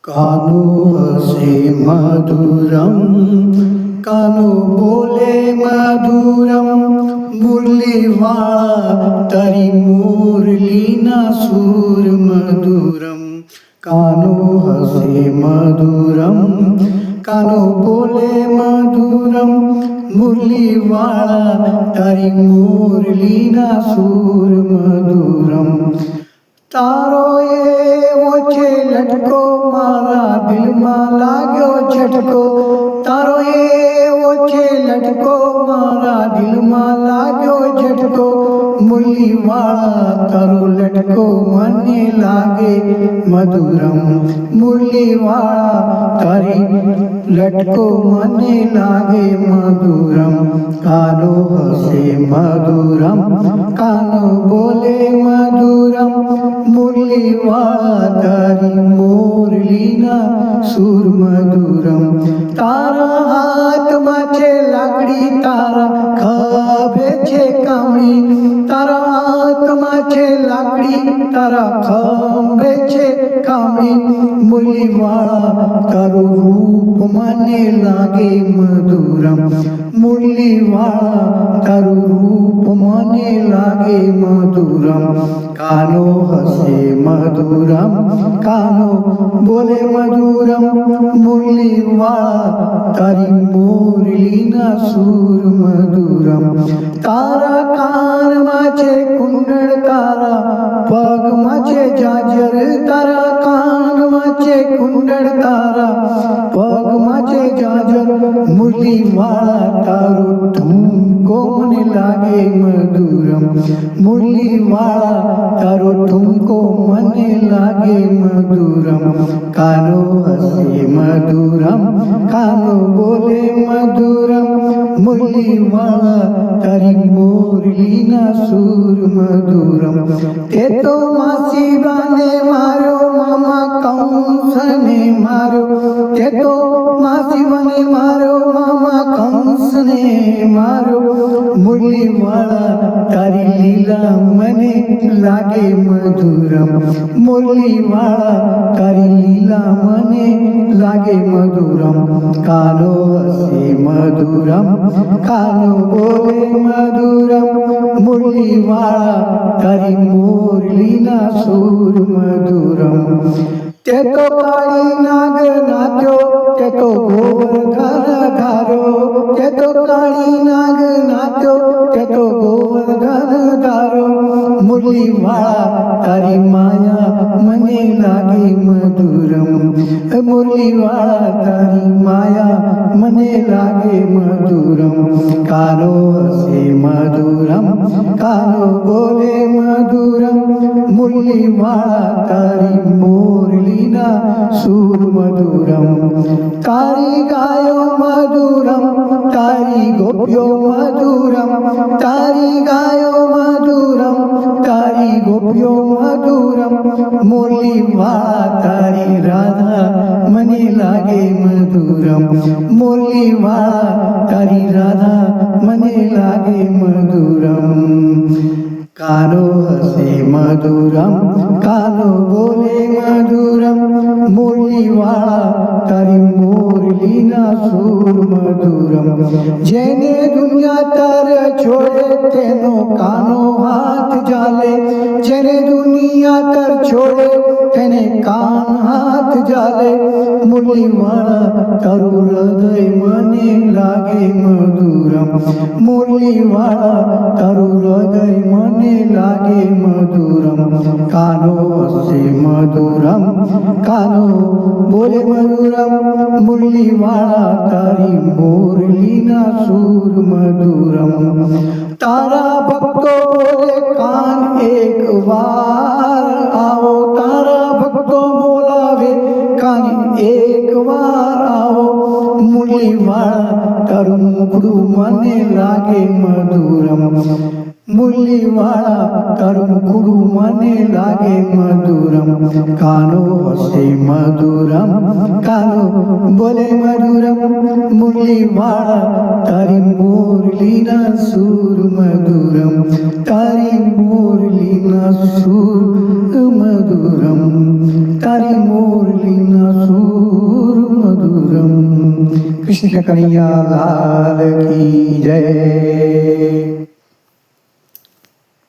કાનો હસે મધુરમ, કાનો બોલે મધુરમ, મુરલીવાળા તારી મુરલીના સૂર મધુરમ. કાનો હસે મધુરમ, કાનો બોલે મધુરમ, મુરલીવાળા તારી મુરલીના સૂર મધુરમ. તારો એવો છે લટકો મારા દિલમાં લાગ્યો ઝટકો, તારો એવો છે લટકો મારા દિલમાં લાગ્યો ઝટકો, મુરલીવાળા તારો લટકો મને લાગે મધુરમ, મુરલીવાળા તારી લટકો મને લાગે મધુરમ. કાનો હસે મધુરમ, કાનો બોલે મધુરમ, મુરલીવાળા તારી મુરલીના સૂર મધુરમ. તારા હાથમાં છે લાકડી, તારા ખભે છે કામળી, તારા હાથમાં છે લાકડી, તારા ખભે છે કામળી, મુરલીવાળા તારું રૂપ મને લાગે મધુરમ, મુરલીવાળા તારું રૂપ મને લાગે મધુરમ. કાનો હસે મધુરમ, કાનો બોલે મધુરમ, મુરલીવાળા તારી મુરલીના સૂર મધુરમ. તારા કાનમાં છે કુંડળ, તારા પગમાં છે જાજર, તારા કાનમાં છે કુંડળ, તારા પગમાં છે જાજર, મુરલીવાળા તારું ઠુમકો મને લાગે મધુરમ, મુરલીવાળા તારો ઠુમકો મને લાગે મધુરમ. કાનો હસે મધુરમ, કાનો બોલે મધુરમ, મુરલીવાળા તારી મુરલીના સૂર મધુરમ. તે તો માસીબાને માર્યો, મામા કંસને માર્યો, તે તો માસીબાને માર્યો, મામા કંસને માર્યો, મુરલીવાળા તારી લીલા મને લાગે મધુરમ, મુરલીવાળા તારી લીલા મને લાગે મધુરમ. કાનો હસે મધુરમ, કાનો બોલે મધુરમ, મુરલીવાળા તારી મુરલીના સૂર મધુરમ. તે તો કાળી નાગ નાચ્યો, તે તો ગોવર્ધન ધાર્યો, તે તો કાળી નાગ નાચ્યો, તે તો ગોવર્ધન ધાર્યો, મુરલીવાળા તારી માયા મને લાગે મધુરમ, મુરલીવાળા તારી માયા મને લાગે મધુરમ. કાનો હસે મધુરમ, કાનો બોલે મધુરમ, મુરલીવાળા તારી મુરલીના સૂર મધુરમ. તારી ગાયો મધુરમ, તારી ગોપીઓ મધુરમ, તારી ગાયો મધુરમ, તારી ગોપીઓ મધુરમ, મુરલીવાળા તારી રાધા મને લાગે મધુરમ, મુરલીવાળા તારી રાધા મને લાગે મધુરમ. કાનો હસે મધુરમ, કાનો બોલે મધુરમ, મુરલીવાળા તારી મુરલીના સૂર મધુરમ. જેને દુનિયા તારે છોડે તેનો કાનો હાથ ઝાલે, જેને દુનિયા તાર છોડે તેને કાન હાથ ઝાલે, મુરલીવાળા તારું હૃદય મને લાગે મધુરમ, મુરલીવાળા તારું હૃદય મને લાગે મધુરમ. કાનો હસે મધુરમ, કાનો બોલે મધુરમ, મુરલીવાળા તારી મુરલીના સૂર મધુરમ. તારા ભક્તો બોલે કાન એક વાર આવો, તારા ભક્તો બોલાવે કાન એક વાર આવો, મુરલીવાળા તારું મુખડું મને લાગે મધુરમ, મુરલીવાળા તારું મુખડું મને લાગે મધુરમ. કાનો હસે મધુરમ, કાનો બોલે મધુરમ મુરલી વાળા તારી મોરલીના સૂર મધુરમ તારી મોરલીના સૂર મધુરમ તારી મોરલીના સૂર મધુરમ કૃષ્ણ કનૈયા લાલ કી જય